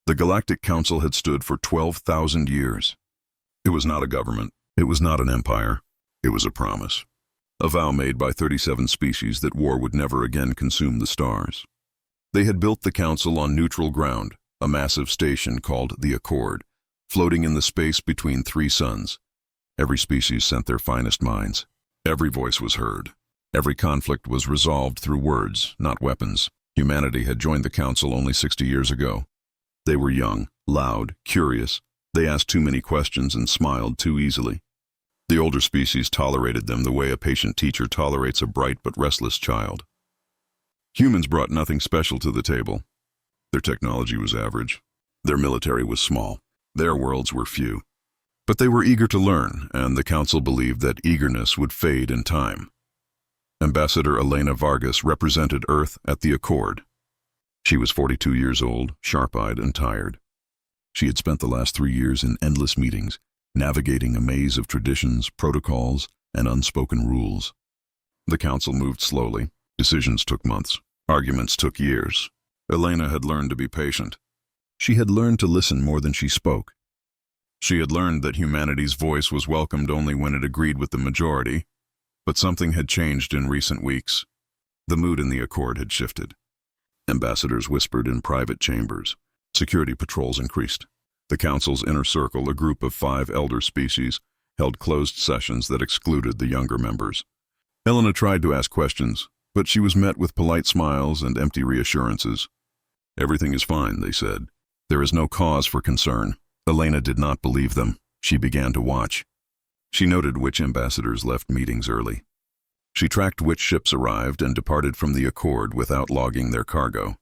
The Galactic Council had stood for 12,000 years. It was not a government. It was not an empire. It was a promise. A vow made by 37 species that war would never again consume the stars. They had built the council on neutral ground, a massive station called the Accord, floating in the space between three suns. Every species sent their finest minds. Every voice was heard. Every conflict was resolved through words, not weapons. Humanity had joined the council only 60 years ago. They were young, loud, curious. They asked too many questions and smiled too easily. The older species tolerated them the way a patient teacher tolerates a bright but restless child. Humans brought nothing special to the table. Their technology was average. Their military was small. Their worlds were few. But they were eager to learn, and the council believed that eagerness would fade in time. Ambassador Elena Vargas represented Earth at the Accord. She was 42 years old, sharp-eyed and tired. She had spent the last 3 years in endless meetings, navigating a maze of traditions, protocols, and unspoken rules. The council moved slowly. Decisions took months. Arguments took years. Elena had learned to be patient. She had learned to listen more than she spoke. She had learned that humanity's voice was welcomed only when it agreed with the majority. But something had changed in recent weeks. The mood in the Accord had shifted. Ambassadors whispered in private chambers. Security patrols increased. The council's inner circle, a group of 5 elder species, held closed sessions that excluded the younger members. Elena tried to ask questions, but she was met with polite smiles and empty reassurances. Everything is fine, they said. There is no cause for concern. Elena did not believe them. She began to watch. She noted which ambassadors left meetings early. She tracked which ships arrived and departed from the Accord without logging their cargo.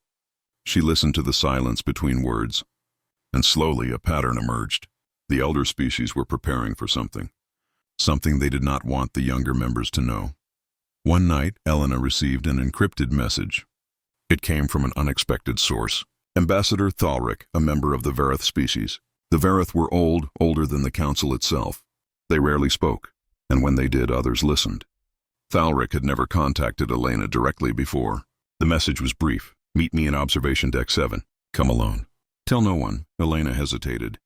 She listened to the silence between words, and slowly a pattern emerged. The elder species were preparing for something. Something they did not want the younger members to know. One night, Elena received an encrypted message. It came from an unexpected source. Ambassador Thalric, a member of the Verith species. The Verith were old, older than the council itself. They rarely spoke, and when they did, others listened. Thalric had never contacted Elena directly before. The message was brief. Meet me in Observation Deck 7. Come alone. Tell no one. Elena hesitated.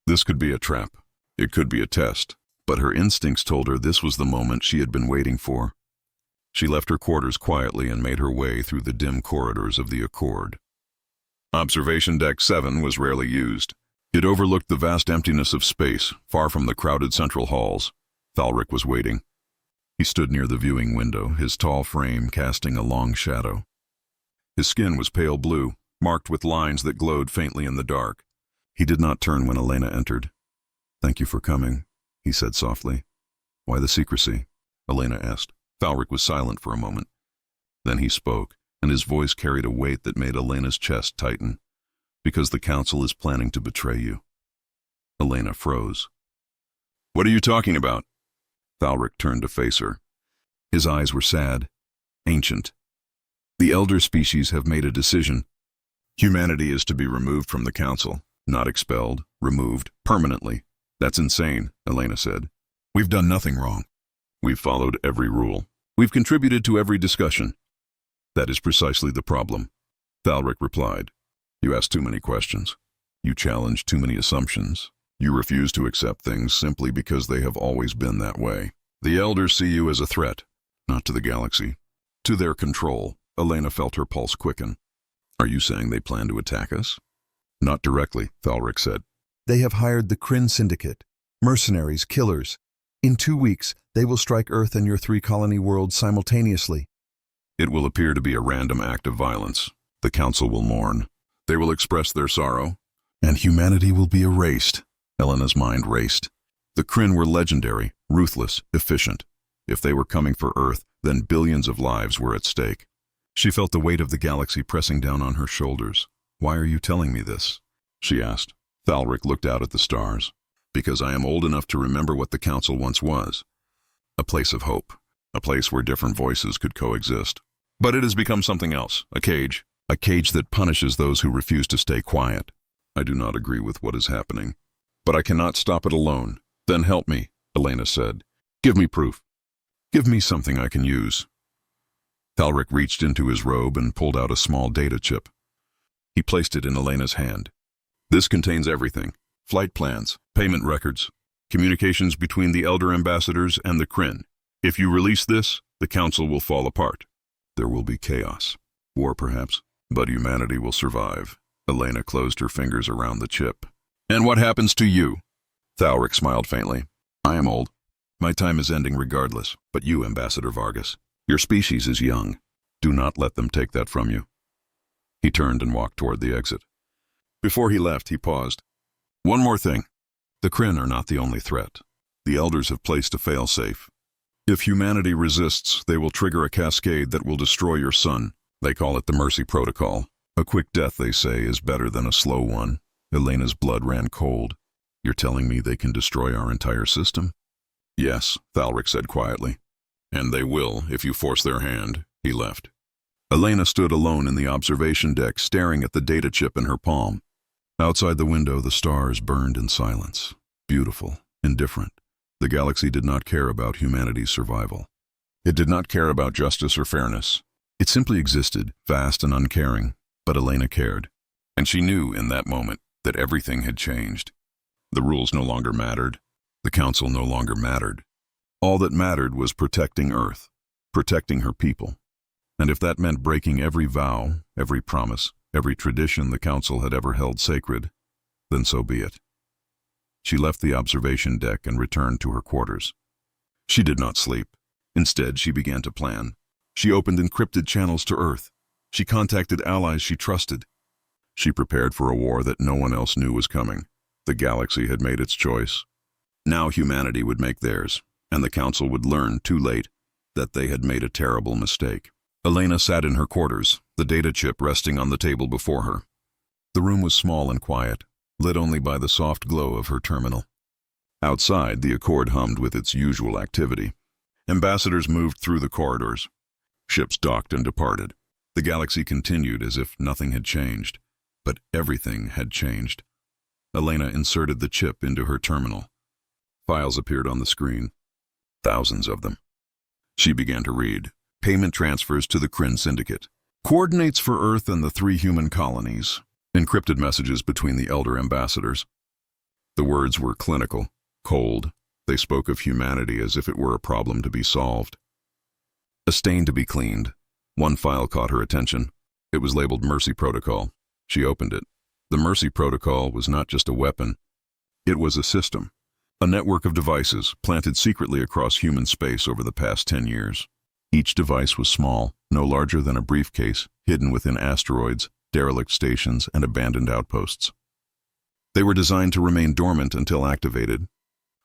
This could be a trap. It could be a test. But her instincts told her this was the moment she had been waiting for. She left her quarters quietly and made her way through the dim corridors of the Accord. Observation Deck 7 was rarely used. It overlooked the vast emptiness of space, far from the crowded central halls. Thalric was waiting. He stood near the viewing window, his tall frame casting a long shadow. His skin was pale blue, marked with lines that glowed faintly in the dark. He did not turn when Elena entered. "Thank you for coming," he said softly. "Why the secrecy?" Elena asked. Thalric was silent for a moment. Then he spoke, and his voice carried a weight that made Elena's chest tighten. "Because the council is planning to betray you." Elena froze. "What are you talking about?" Thalric turned to face her. His eyes were sad, ancient. "The elder species have made a decision. Humanity is to be removed from the council, not expelled, removed, permanently. That's insane," Elena said. "We've done nothing wrong. We've followed every rule. We've contributed to every discussion." "That is precisely the problem," Thalric replied. "You ask too many questions. You challenge too many assumptions. You refuse to accept things simply because they have always been that way. The elders see you as a threat, not to the galaxy, to their control." Elena felt her pulse quicken. "Are you saying they plan to attack us?" "Not directly," Thalric said. "They have hired the Kryn Syndicate, mercenaries, killers. In 2 weeks, they will strike Earth and your 3 colony worlds simultaneously. It will appear to be a random act of violence. The council will mourn. They will express their sorrow, and humanity will be erased." Elena's mind raced. The Kryn were legendary, ruthless, efficient. If they were coming for Earth, then billions of lives were at stake. She felt the weight of the galaxy pressing down on her shoulders. "Why are you telling me this?" she asked. Thalric looked out at the stars. "Because I am old enough to remember what the council once was. A place of hope. A place where different voices could coexist. But it has become something else. A cage that punishes those who refuse to stay quiet. I do not agree with what is happening. But I cannot stop it alone." "Then help me," Elena said. "Give me proof. Give me something I can use." Thalric reached into his robe and pulled out a small data chip. He placed it in Elena's hand. This contains everything: flight plans, payment records, communications between the Elder Ambassadors and the Kryn. If you release this, the Council will fall apart. There will be chaos. War, perhaps. But humanity will survive. Elena closed her fingers around the chip. And what happens to you? Thalric smiled faintly. I am old. My time is ending regardless. But you, Ambassador Vargas, your species is young. Do not let them take that from you. He turned and walked toward the exit. Before he left, he paused. One more thing. The Kryn are not the only threat. The Elders have placed a failsafe. If humanity resists, they will trigger a cascade that will destroy your sun. They call it the Mercy Protocol. A quick death, they say, is better than a slow one. Elena's blood ran cold. You're telling me they can destroy our entire system? Yes, Thalric said quietly. And they will, if you force their hand. He left. Elena stood alone in the observation deck, staring at the data chip in her palm. Outside the window, the stars burned in silence. Beautiful, indifferent. The galaxy did not care about humanity's survival. It did not care about justice or fairness. It simply existed, vast and uncaring. But Elena cared. And she knew in that moment that everything had changed. The rules no longer mattered. The Council no longer mattered. All that mattered was protecting Earth, protecting her people. And if that meant breaking every vow, every promise, every tradition the Council had ever held sacred, then so be it. She left the observation deck and returned to her quarters. She did not sleep. Instead, she began to plan. She opened encrypted channels to Earth. She contacted allies she trusted. She prepared for a war that no one else knew was coming. The galaxy had made its choice. Now humanity would make theirs, and the Council would learn, too late, that they had made a terrible mistake. Elena sat in her quarters, the data chip resting on the table before her. The room was small and quiet, lit only by the soft glow of her terminal. Outside, the Accord hummed with its usual activity. Ambassadors moved through the corridors. Ships docked and departed. The galaxy continued as if nothing had changed, but everything had changed. Elena inserted the chip into her terminal. Files appeared on the screen. Thousands of them. She began to read. Payment transfers to the Kryn Syndicate. Coordinates for Earth and the 3 human colonies. Encrypted messages between the Elder Ambassadors. The words were clinical, cold. They spoke of humanity as if it were a problem to be solved. A stain to be cleaned. One file caught her attention. It was labeled Mercy Protocol. She opened it. The Mercy Protocol was not just a weapon. It was a system. A network of devices planted secretly across human space over the past 10 years. Each device was small, no larger than a briefcase, hidden within asteroids, derelict stations, and abandoned outposts. They were designed to remain dormant until activated.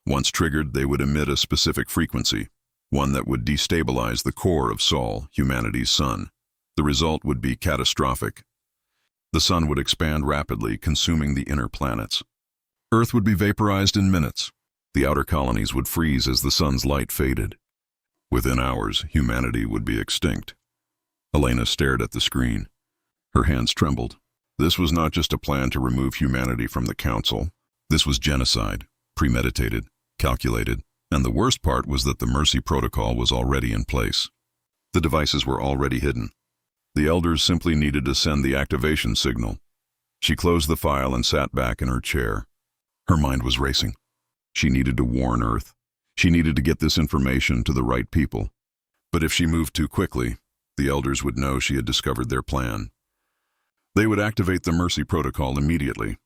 Once triggered, they would emit a specific frequency, one that would destabilize the core of Sol, humanity's sun. The result would be catastrophic. The sun would expand rapidly, consuming the inner planets. Earth would be vaporized in minutes. The outer colonies would freeze as the sun's light faded. Within hours, humanity would be extinct. Elena stared at the screen. Her hands trembled. This was not just a plan to remove humanity from the Council. This was genocide, premeditated, calculated, and the worst part was that the Mercy Protocol was already in place. The devices were already hidden. The Elders simply needed to send the activation signal. She closed the file and sat back in her chair. Her mind was racing. She needed to warn Earth. She needed to get this information to the right people. But if she moved too quickly, the Elders would know she had discovered their plan. They would activate the Mercy Protocol immediately.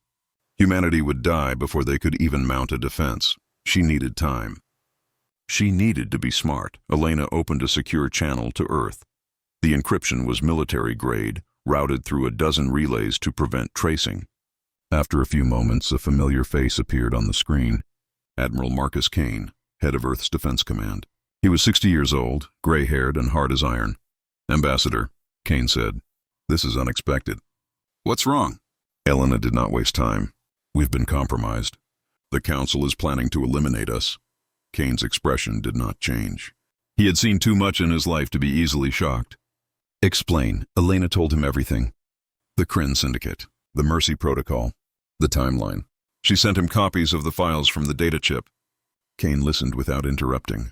Humanity would die before they could even mount a defense. She needed time. She needed to be smart. Elena opened a secure channel to Earth. The encryption was military-grade, routed through a dozen relays to prevent tracing. After a few moments, a familiar face appeared on the screen. Admiral Marcus Kane, head of Earth's Defense Command. He was 60 years old, gray-haired and hard as iron. Ambassador, Kane said, this is unexpected. What's wrong? Elena did not waste time. We've been compromised. The Council is planning to eliminate us. Kane's expression did not change. He had seen too much in his life to be easily shocked. Explain. Elena told him everything. The Kryn Syndicate, the Mercy Protocol, the timeline. She sent him copies of the files from the data chip. Kane listened without interrupting.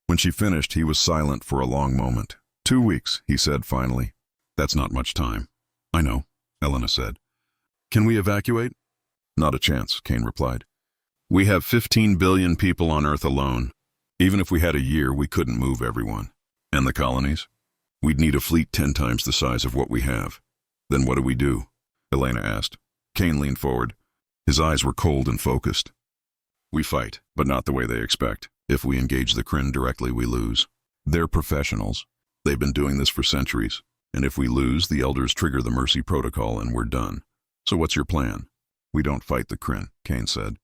When she finished, he was silent for a long moment. 2 weeks, he said finally. That's not much time. I know, Elena said. Can we evacuate? Not a chance, Kane replied. We have 15 billion people on Earth alone. Even if we had a year, we couldn't move everyone. And the colonies? We'd need a fleet 10 times the size of what we have. Then what do we do? Elena asked. Kane leaned forward. His eyes were cold and focused. We fight, but not the way they expect. If we engage the Kryn directly, we lose. They're professionals. They've been doing this for centuries. And if we lose, the Elders trigger the Mercy Protocol and we're done. So what's your plan? We don't fight the Kryn, Kane said.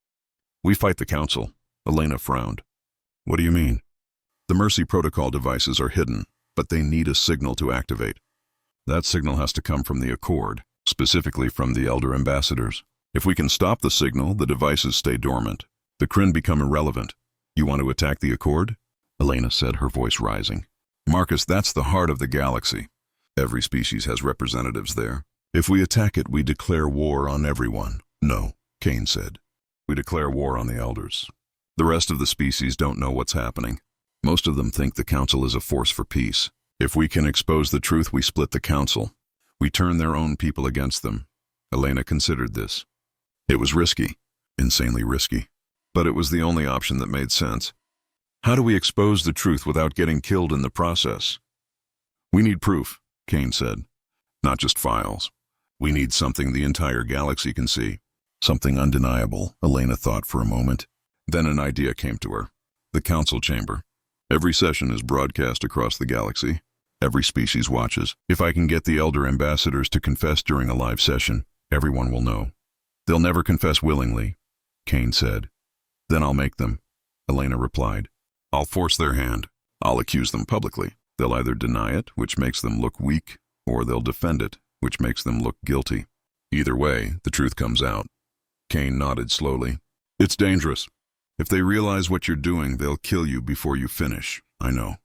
We fight the Council. Elena frowned. What do you mean? The Mercy Protocol devices are hidden, but they need a signal to activate. That signal has to come from the Accord, specifically from the Elder Ambassadors. If we can stop the signal, the devices stay dormant. The Kryn become irrelevant. You want to attack the Accord? Elena said, her voice rising. Marcus, that's the heart of the galaxy. Every species has representatives there. If we attack it, we declare war on everyone. No, Kane said. We declare war on the Elders. The rest of the species don't know what's happening. Most of them think the Council is a force for peace. If we can expose the truth, we split the Council. We turn their own people against them. Elena considered this. It was risky, insanely risky, but it was the only option that made sense. How do we expose the truth without getting killed in the process? We need proof, Kane said. Not just files. We need something the entire galaxy can see. Something undeniable, Elena thought for a moment. Then an idea came to her. The Council Chamber. Every session is broadcast across the galaxy. Every species watches. If I can get the Elder Ambassadors to confess during a live session, everyone will know. They'll never confess willingly, Kane said. Then I'll make them, Elena replied. I'll force their hand. I'll accuse them publicly. They'll either deny it, which makes them look weak, or they'll defend it, which makes them look guilty. Either way, the truth comes out. Kane nodded slowly. It's dangerous. If they realize what you're doing, they'll kill you before you finish. I know,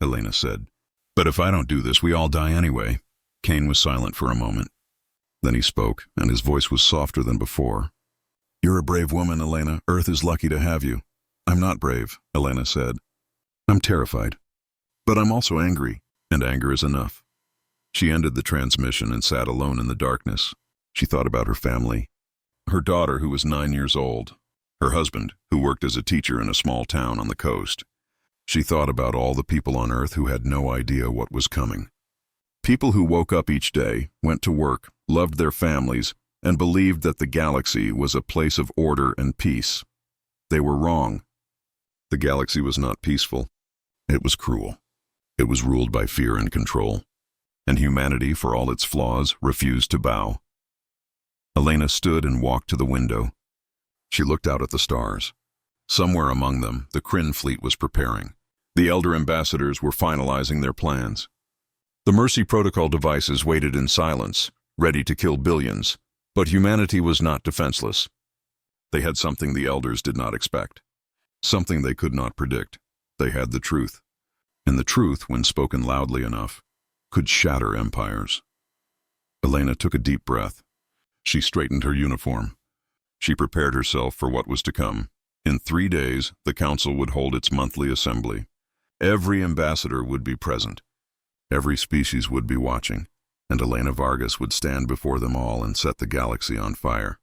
Elena said. But if I don't do this, we all die anyway. Kane was silent for a moment. Then he spoke, and his voice was softer than before. You're a brave woman, Elena. Earth is lucky to have you. I'm not brave, Elena said. I'm terrified. But I'm also angry, and anger is enough. She ended the transmission and sat alone in the darkness. She thought about her family. Her daughter, who was 9 years old. Her husband, who worked as a teacher in a small town on the coast. She thought about all the people on Earth who had no idea what was coming. People who woke up each day, went to work, loved their families, and believed that the galaxy was a place of order and peace. They were wrong. The galaxy was not peaceful. It was cruel. It was ruled by fear and control. And humanity, for all its flaws, refused to bow. Elena stood and walked to the window. She looked out at the stars. Somewhere among them, the Kryn fleet was preparing. The Elder Ambassadors were finalizing their plans. The Mercy Protocol devices waited in silence, ready to kill billions, but humanity was not defenseless. They had something the Elders did not expect, something they could not predict. They had the truth, and the truth, when spoken loudly enough, could shatter empires. Elena took a deep breath. She straightened her uniform. She prepared herself for what was to come. In 3 days, the Council would hold its monthly assembly. Every ambassador would be present. Every species would be watching, and Elena Vargas would stand before them all and set the galaxy on fire.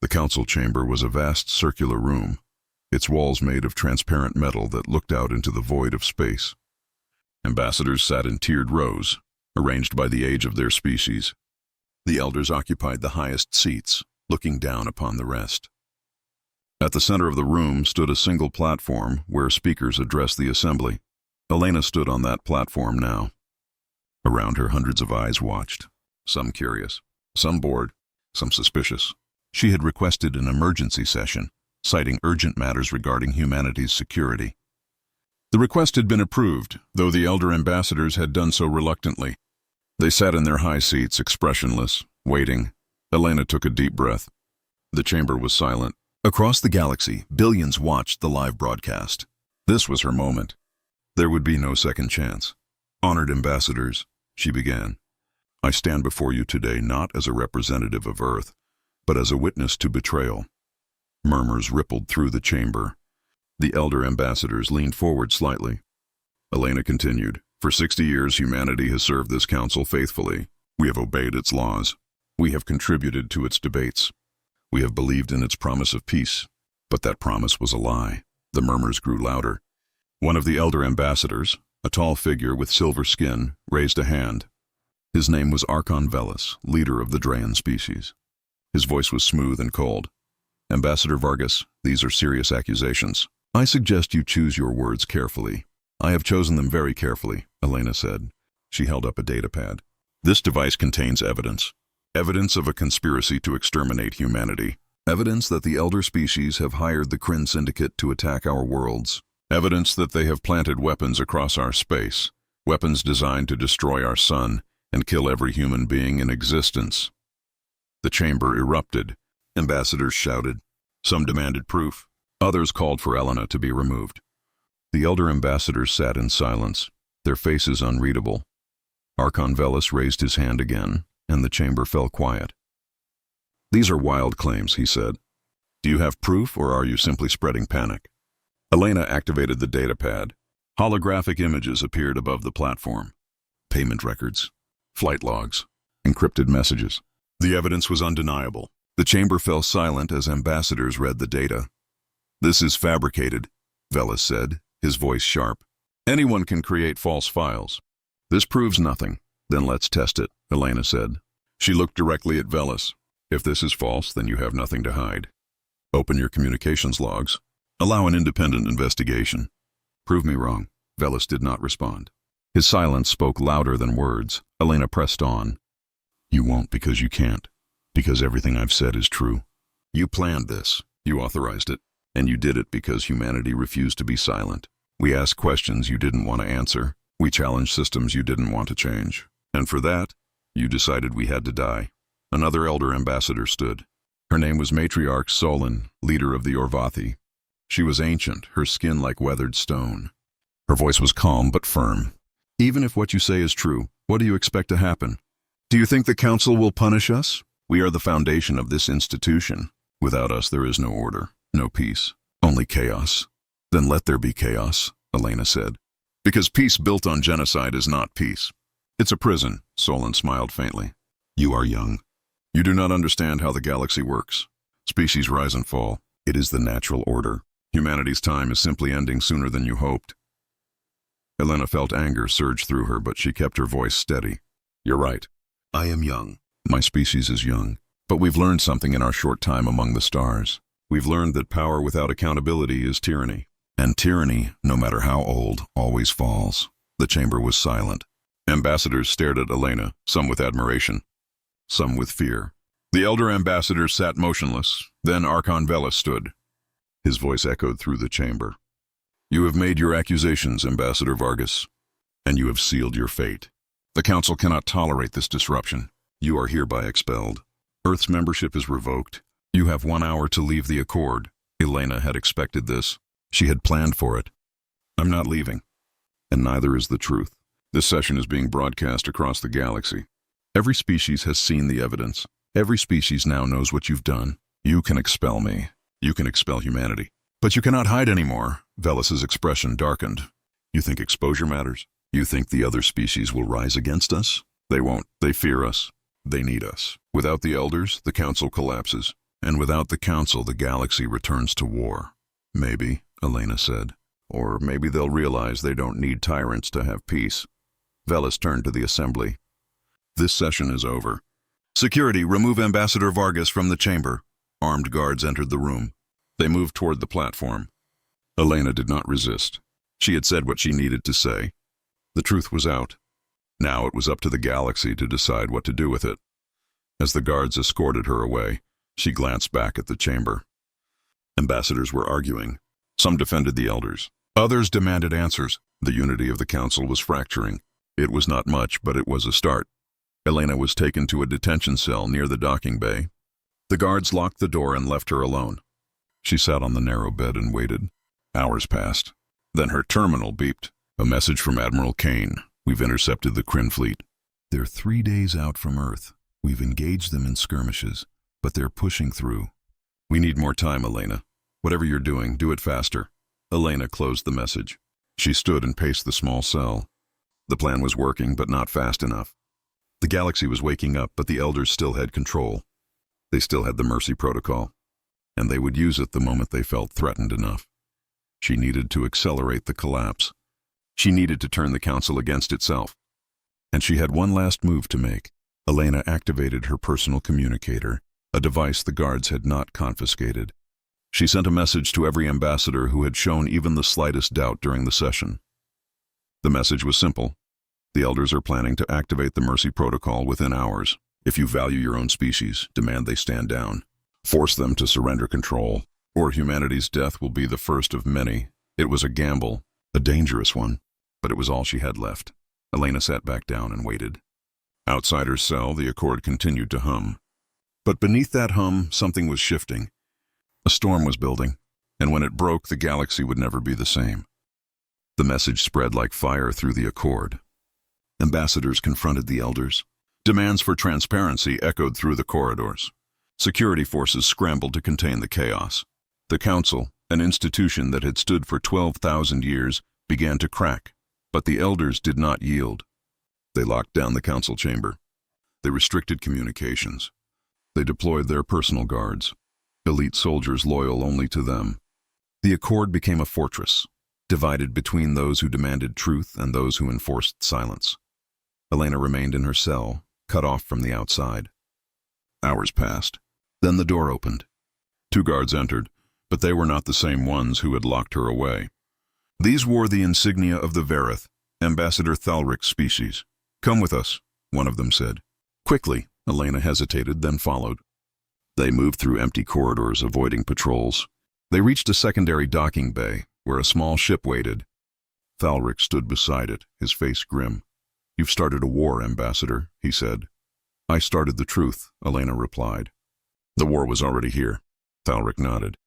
The Council chamber was a vast circular room, its walls made of transparent metal that looked out into the void of space. Ambassadors sat in tiered rows, arranged by the age of their species. The Elders occupied the highest seats, looking down upon the rest. At the center of the room stood a single platform where speakers addressed the assembly. Elena stood on that platform now. Around her, hundreds of eyes watched, some curious, some bored, some suspicious. She had requested an emergency session, citing urgent matters regarding humanity's security. The request had been approved, though the Elder Ambassadors had done so reluctantly. They sat in their high seats, expressionless, waiting. Elena took a deep breath. The chamber was silent. Across the galaxy, billions watched the live broadcast. This was her moment. There would be no second chance. Honored ambassadors, she began. I stand before you today not as a representative of Earth, but as a witness to betrayal. Murmurs rippled through the chamber. The Elder Ambassadors leaned forward slightly. Elena continued. For 60 years, humanity has served this council faithfully. We have obeyed its laws. We have contributed to its debates. We have believed in its promise of peace. But that promise was a lie. The murmurs grew louder. One of the elder ambassadors, a tall figure with silver skin, raised a hand. His name was Archon Velis, leader of the Drayan species. His voice was smooth and cold. Ambassador Vargas, these are serious accusations. I suggest you choose your words carefully. I have chosen them very carefully, Elena said. She held up a datapad. This device contains evidence. Evidence of a conspiracy to exterminate humanity. Evidence that the elder species have hired the Kryn Syndicate to attack our worlds. Evidence that they have planted weapons across our space. Weapons designed to destroy our sun and kill every human being in existence. The chamber erupted. Ambassadors shouted. Some demanded proof. Others called for Elena to be removed. The elder ambassadors sat in silence, their faces unreadable. Archon Velis raised his hand again, and the chamber fell quiet. These are wild claims, he said. Do you have proof, or are you simply spreading panic? Elena activated the datapad. Holographic images appeared above the platform. Payment records, flight logs, encrypted messages. The evidence was undeniable. The chamber fell silent as ambassadors read the data. This is fabricated, Velis said, his voice sharp. Anyone can create false files. This proves nothing. Then let's test it, Elena said. She looked directly at Velis. If this is false, then you have nothing to hide. Open your communications logs. Allow an independent investigation. Prove me wrong. Velis did not respond. His silence spoke louder than words. Elena pressed on. You won't because you can't. Because everything I've said is true. You planned this. You authorized it. And you did it because humanity refused to be silent. We asked questions you didn't want to answer. We challenged systems you didn't want to change. And for that, you decided we had to die. Another elder ambassador stood. Her name was Matriarch Solon, leader of the Orvathi. She was ancient, her skin like weathered stone. Her voice was calm but firm. Even if what you say is true, what do you expect to happen? Do you think the council will punish us? We are the foundation of this institution. Without us, there is no order, no peace, only chaos. Then let there be chaos, Elena said. Because peace built on genocide is not peace. It's a prison, Solon smiled faintly. You are young. You do not understand how the galaxy works. Species rise and fall. It is the natural order. Humanity's time is simply ending sooner than you hoped. Elena felt anger surge through her, but she kept her voice steady. You're right. I am young. My species is young. But we've learned something in our short time among the stars. We've learned that power without accountability is tyranny. And tyranny, no matter how old, always falls. The chamber was silent. Ambassadors stared at Elena, some with admiration, some with fear. The elder ambassador sat motionless. Then Archon Velis stood. His voice echoed through the chamber. You have made your accusations, Ambassador Vargas, and you have sealed your fate. The Council cannot tolerate this disruption. You are hereby expelled. Earth's membership is revoked. You have 1 hour to leave the Accord. Elena had expected this. She had planned for it. I'm not leaving. And neither is the truth. This session is being broadcast across the galaxy. Every species has seen the evidence. Every species now knows what you've done. You can expel me. You can expel humanity. But you cannot hide anymore. Velis's expression darkened. You think exposure matters? You think the other species will rise against us? They won't. They fear us. They need us. Without the elders, the council collapses. And without the council, the galaxy returns to war. Maybe, Elena said. Or maybe they'll realize they don't need tyrants to have peace. Velis turned to the assembly. This session is over. Security, remove Ambassador Vargas from the chamber. Armed guards entered the room. They moved toward the platform. Elena did not resist. She had said what she needed to say. The truth was out. Now it was up to the galaxy to decide what to do with it. As the guards escorted her away, she glanced back at the chamber. Ambassadors were arguing. Some defended the elders. Others demanded answers. The unity of the council was fracturing. It was not much, but it was a start. Elena was taken to a detention cell near the docking bay. The guards locked the door and left her alone. She sat on the narrow bed and waited. Hours passed. Then her terminal beeped. A message from Admiral Kane. We've intercepted the Kryn fleet. They're 3 days out from Earth. We've engaged them in skirmishes, but they're pushing through. We need more time, Elena. Whatever you're doing, do it faster. Elena closed the message. She stood and paced the small cell. The plan was working, but not fast enough. The galaxy was waking up, but the elders still had control. They still had the Mercy Protocol, and they would use it the moment they felt threatened enough. She needed to accelerate the collapse. She needed to turn the Council against itself. And she had one last move to make. Elena activated her personal communicator, a device the guards had not confiscated. She sent a message to every ambassador who had shown even the slightest doubt during the session. The message was simple. The elders are planning to activate the Mercy Protocol within hours. If you value your own species, demand they stand down. Force them to surrender control, or humanity's death will be the first of many. It was a gamble, a dangerous one, but it was all she had left. Elena sat back down and waited. Outside her cell, the Accord continued to hum. But beneath that hum, something was shifting. A storm was building, and when it broke, the galaxy would never be the same. The message spread like fire through the Accord. Ambassadors confronted the elders. Demands for transparency echoed through the corridors. Security forces scrambled to contain the chaos. The Council, an institution that had stood for 12,000 years, began to crack, but the elders did not yield. They locked down the Council chamber. They restricted communications. They deployed their personal guards, elite soldiers loyal only to them. The Accord became a fortress, divided between those who demanded truth and those who enforced silence. Elena remained in her cell, cut off from the outside. Hours passed. Then the door opened. 2 guards entered, but they were not the same ones who had locked her away. These wore the insignia of the Verith, Ambassador Thalric's species. "Come with us," one of them said. Quickly, Elena hesitated, then followed. They moved through empty corridors, avoiding patrols. They reached a secondary docking bay, where a small ship waited. Thalric stood beside it, his face grim. "You've started a war, Ambassador," he said. "I started the truth," Elena replied. "The war was already here." Thalric nodded.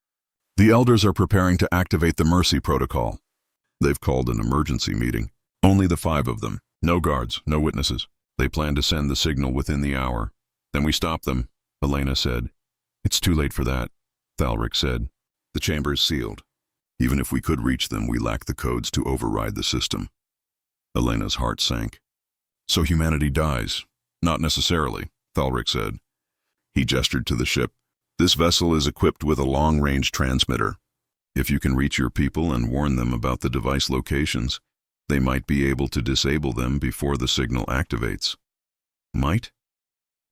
"The elders are preparing to activate the Mercy Protocol. They've called an emergency meeting. Only the 5 of them. No guards, no witnesses. They plan to send the signal within the hour. Then we stop them," Elena said. "It's too late for that," Thalric said. "The chamber is sealed. Even if we could reach them, we lack the codes to override the system." Elena's heart sank. "So humanity dies?" "Not necessarily," Thalric said. He gestured to the ship. "This vessel is equipped with a long-range transmitter. If you can reach your people and warn them about the device locations, they might be able to disable them before the signal activates." "Might?"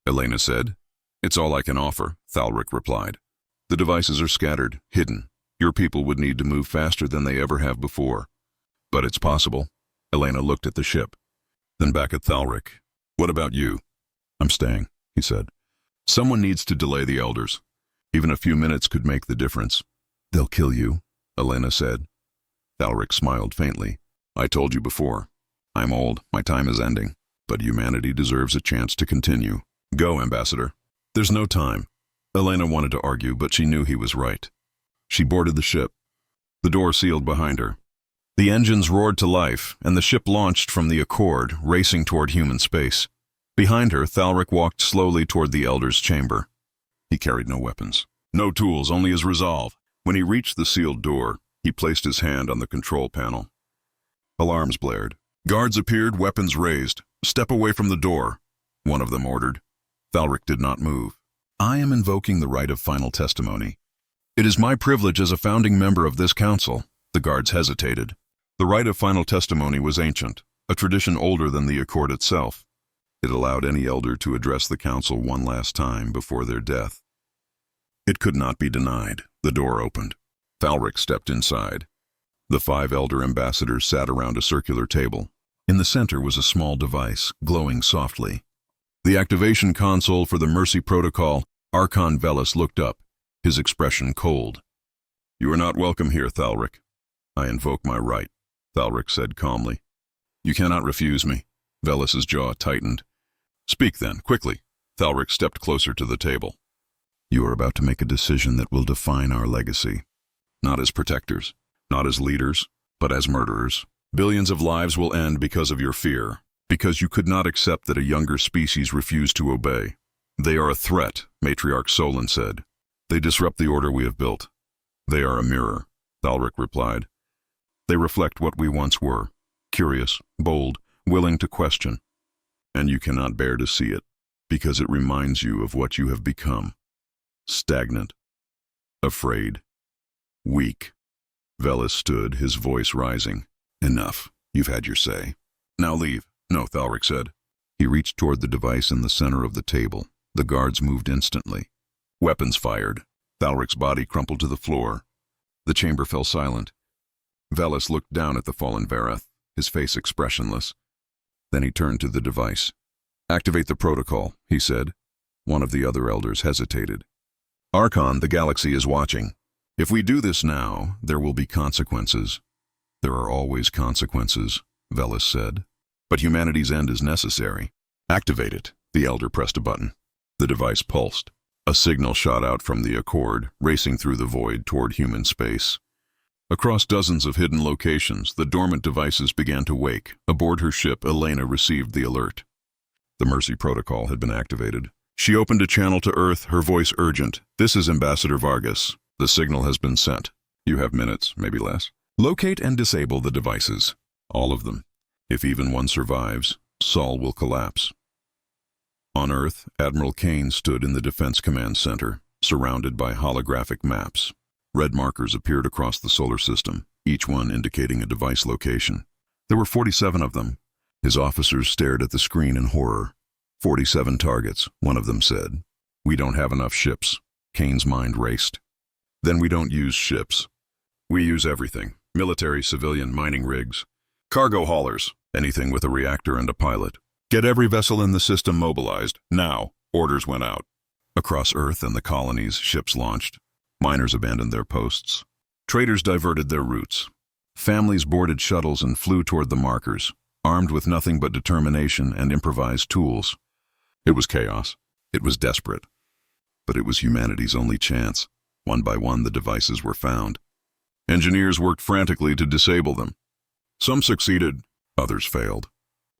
Elena said. "It's all I can offer," Thalric replied. "The devices are scattered, hidden. Your people would need to move faster than they ever have before. But it's possible." Elena looked at the ship, then back at Thalric. "What about you?" "I'm staying," he said. "Someone needs to delay the elders. Even a few minutes could make the difference." "They'll kill you," Elena said. Thalric smiled faintly. "I told you before. I'm old, my time is ending, but humanity deserves a chance to continue. Go, Ambassador." "There's no time." Elena wanted to argue, but she knew he was right. She boarded the ship. The door sealed behind her. The engines roared to life, and the ship launched from the Accord, racing toward human space. Behind her, Thalric walked slowly toward the Elder's chamber. He carried no weapons, no tools, only his resolve. When he reached the sealed door, he placed his hand on the control panel. Alarms blared. Guards appeared, weapons raised. "Step away from the door," one of them ordered. Thalric did not move. "I am invoking the right of final testimony. It is my privilege as a founding member of this council." The guards hesitated. The right of final testimony was ancient, a tradition older than the Accord itself. It allowed any elder to address the council one last time before their death. It could not be denied. The door opened. Thalric stepped inside. The 5 elder ambassadors sat around a circular table. In the center was a small device, glowing softly. The activation console for the Mercy Protocol. Archon Velis looked up, his expression cold. "You are not welcome here, Thalric." "I invoke my right," Thalric said calmly. "You cannot refuse me." Velis's jaw tightened. "Speak then, quickly." Thalric stepped closer to the table. "You are about to make a decision that will define our legacy. Not as protectors, not as leaders, but as murderers. Billions of lives will end because of your fear, because you could not accept that a younger species refused to obey. They are a threat," Matriarch Solon said. "They disrupt the order we have built." "They are a mirror," Thalric replied. "They reflect what we once were, curious, bold, willing to question. And you cannot bear to see it, because it reminds you of what you have become." stagnant, afraid, weak. Velis stood, his voice rising. Enough. You've had your say. Now leave. No, Thalric said. He reached toward the device in the center of the table. The guards moved instantly. Weapons fired. Thalric's body crumpled to the floor. The chamber fell silent. Velis looked down at the fallen Vareth, his face expressionless. Then he turned to the device. Activate the protocol, he said. One of the other elders hesitated. Archon, the galaxy is watching. If we do this now, there will be consequences. There are always consequences, Velis said. But humanity's end is necessary. Activate it. The elder pressed a button. The device pulsed. A signal shot out from the Accord, racing through the void toward human space. Across dozens of hidden locations, the dormant devices began to wake. Aboard her ship, Elena received the alert. The Mercy Protocol had been activated. She opened a channel to Earth, her voice urgent. This is Ambassador Vargas. The signal has been sent. You have minutes, maybe less. Locate and disable the devices. All of them. If even one survives, Sol will collapse. On Earth, Admiral Kane stood in the Defense Command Center, surrounded by holographic maps. Red markers appeared across the solar system, each one indicating a device location. There were 47 of them. His officers stared at the screen in horror. 47 targets, one of them said. We don't have enough ships. Kane's mind raced. Then we don't use ships. We use everything. Military, civilian, mining rigs. Cargo haulers. Anything with a reactor and a pilot. Get every vessel in the system mobilized. Now. Orders went out. Across Earth and the colonies, ships launched. Miners abandoned their posts. Traders diverted their routes. Families boarded shuttles and flew toward the markers, armed with nothing but determination and improvised tools. It was chaos. It was desperate. But it was humanity's only chance. One by one, the devices were found. Engineers worked frantically to disable them. Some succeeded, others failed.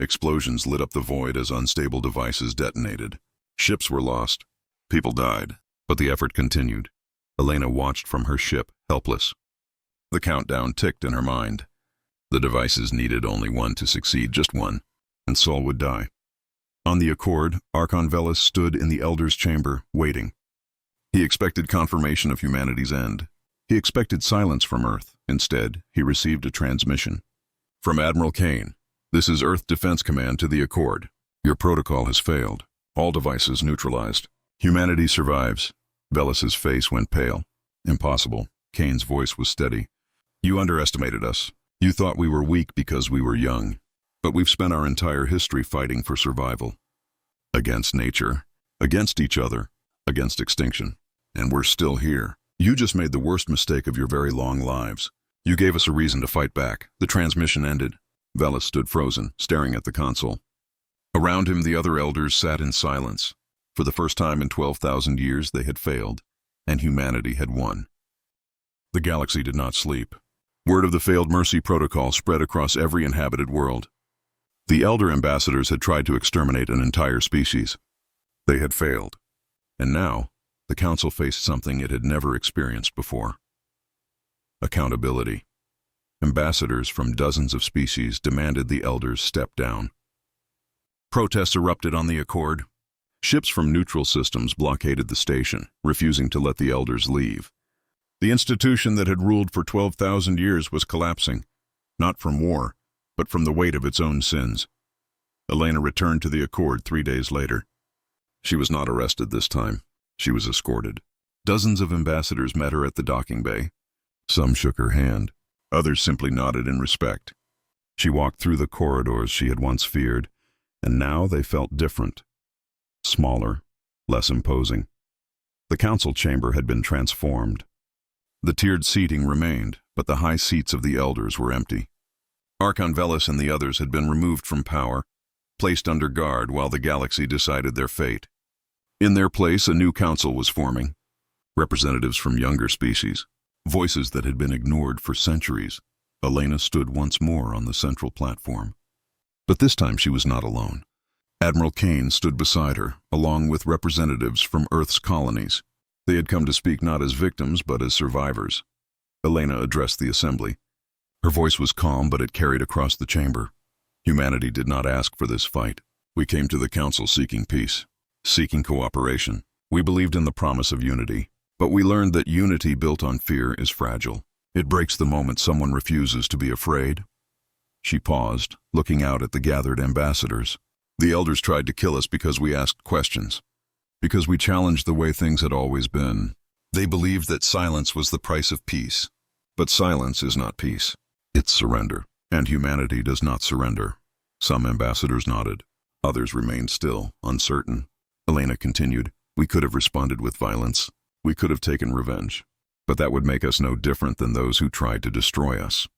Explosions lit up the void as unstable devices detonated. Ships were lost. People died. But the effort continued. Elena watched from her ship, helpless. The countdown ticked in her mind. The devices needed only one to succeed, just one, and Sol would die. On the Accord, Archon Velis stood in the Elder's chamber, waiting. He expected confirmation of humanity's end. He expected silence from Earth. Instead, he received a transmission. From Admiral Kane, this is Earth Defense Command to the Accord. Your protocol has failed. All devices neutralized. Humanity survives. Velis's face went pale. Impossible. Kane's voice was steady. You underestimated us. You thought we were weak because we were young. But we've spent our entire history fighting for survival. Against nature. Against each other. Against extinction. And we're still here. You just made the worst mistake of your very long lives. You gave us a reason to fight back. The transmission ended. Velis stood frozen, staring at the console. Around him, the other elders sat in silence. For the first time in 12,000 years, they had failed, and humanity had won. The galaxy did not sleep. Word of the failed Mercy Protocol spread across every inhabited world. The elder ambassadors had tried to exterminate an entire species. They had failed. And now, the Council faced something it had never experienced before. Accountability. Ambassadors from dozens of species demanded the elders step down. Protests erupted on the Accord. Ships from neutral systems blockaded the station, refusing to let the elders leave. The institution that had ruled for 12,000 years was collapsing, not from war, but from the weight of its own sins. Elena returned to the Accord 3 days later. She was not arrested this time. She was escorted. Dozens of ambassadors met her at the docking bay. Some shook her hand. Others simply nodded in respect. She walked through the corridors she had once feared, and now they felt different. Smaller, less imposing. The council chamber had been transformed. The tiered seating remained, but the high seats of the elders were empty. Archon Velis and the others had been removed from power, placed under guard while the galaxy decided their fate. In their place, a new council was forming. Representatives from younger species, voices that had been ignored for centuries. Elena stood once more on the central platform. But this time she was not alone. Admiral Kane stood beside her, along with representatives from Earth's colonies. They had come to speak not as victims, but as survivors. Elena addressed the assembly. Her voice was calm, but it carried across the chamber. Humanity did not ask for this fight. We came to the council seeking peace, seeking cooperation. We believed in the promise of unity, but we learned that unity built on fear is fragile. It breaks the moment someone refuses to be afraid. She paused, looking out at the gathered ambassadors. The elders tried to kill us because we asked questions, because we challenged the way things had always been. They believed that silence was the price of peace. But silence is not peace. It's surrender. And humanity does not surrender. Some ambassadors nodded. Others remained still, uncertain. Elena continued, "We could have responded with violence. We could have taken revenge. But that would make us no different than those who tried to destroy us.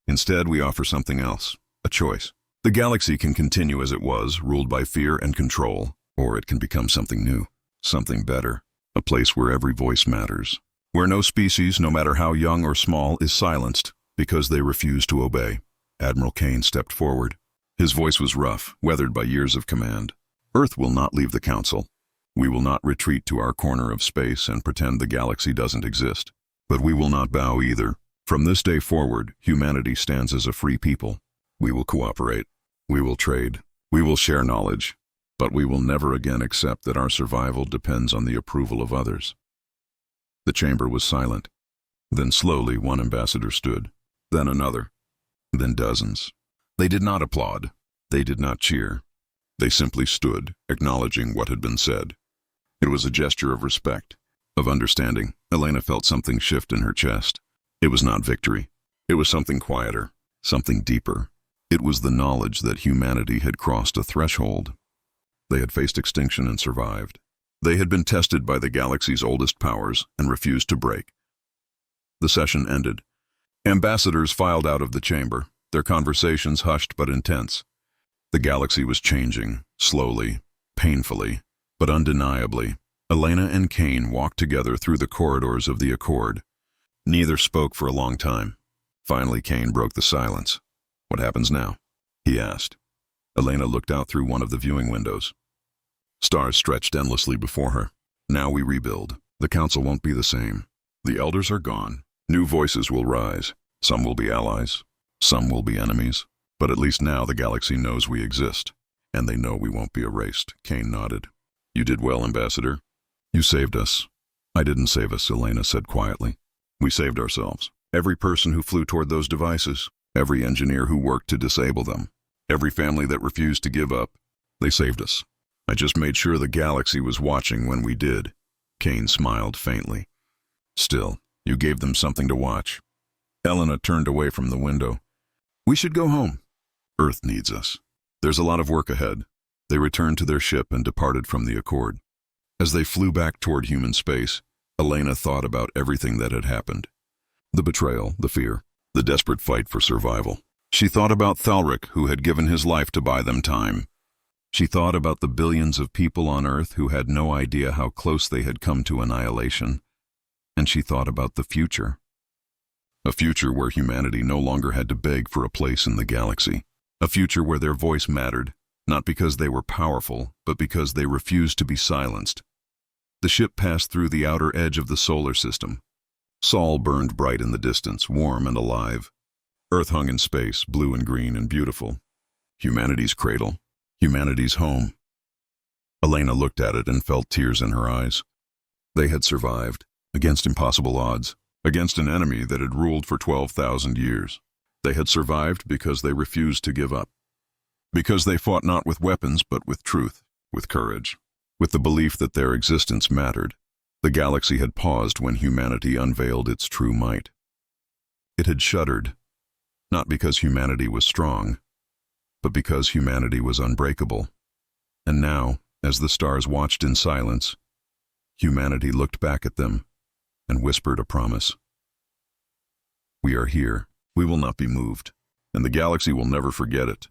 Instead, we offer something else, a choice. The galaxy can continue as it was, ruled by fear and control, or it can become something new, something better, a place where every voice matters, where no species, no matter how young or small, is silenced because they refuse to obey." Admiral Kane stepped forward. His voice was rough, weathered by years of command. "Earth will not leave the Council. We will not retreat to our corner of space and pretend the galaxy doesn't exist. But we will not bow either. From this day forward, humanity stands as a free people. We will cooperate. We will trade. We will share knowledge. But we will never again accept that our survival depends on the approval of others." The chamber was silent. Then slowly one ambassador stood, then another, then dozens. They did not applaud. They did not cheer. They simply stood, acknowledging what had been said. It was a gesture of respect, of understanding. Elena felt something shift in her chest. It was not victory. It was something quieter, something deeper. It was the knowledge that humanity had crossed a threshold. They had faced extinction and survived. They had been tested by the galaxy's oldest powers and refused to break. The session ended. Ambassadors filed out of the chamber, their conversations hushed but intense. The galaxy was changing, slowly, painfully, but undeniably. Elena and Kane walked together through the corridors of the Accord. Neither spoke for a long time. Finally, Kane broke the silence. "What happens now?" he asked. Elena looked out through one of the viewing windows. Stars stretched endlessly before her. "Now we rebuild. The Council won't be the same. The elders are gone. New voices will rise. Some will be allies. Some will be enemies. But at least now the galaxy knows we exist. And they know we won't be erased." Kane nodded. "You did well, Ambassador. You saved us." "I didn't save us," Elena said quietly. "We saved ourselves. Every person who flew toward those devices, every engineer who worked to disable them, every family that refused to give up, they saved us. I just made sure the galaxy was watching when we did." Kane smiled faintly. "Still, you gave them something to watch." Elena turned away from the window. "We should go home. Earth needs us. There's a lot of work ahead." They returned to their ship and departed from the Accord. As they flew back toward human space, Elena thought about everything that had happened. The betrayal, the fear, the desperate fight for survival. She thought about Thalric, who had given his life to buy them time. She thought about the billions of people on Earth who had no idea how close they had come to annihilation. And she thought about the future. A future where humanity no longer had to beg for a place in the galaxy. A future where their voice mattered, not because they were powerful, but because they refused to be silenced. The ship passed through the outer edge of the solar system. Sol burned bright in the distance, warm and alive. Earth hung in space, blue and green and beautiful. Humanity's cradle, humanity's home. Elena looked at it and felt tears in her eyes. They had survived, against impossible odds, against an enemy that had ruled for 12,000 years. They had survived because they refused to give up. Because they fought not with weapons but with truth, with courage, with the belief that their existence mattered. The galaxy had paused when humanity unveiled its true might. It had shuddered, not because humanity was strong, but because humanity was unbreakable. And now, as the stars watched in silence, humanity looked back at them and whispered a promise. "We are here. We will not be moved, and the galaxy will never forget it."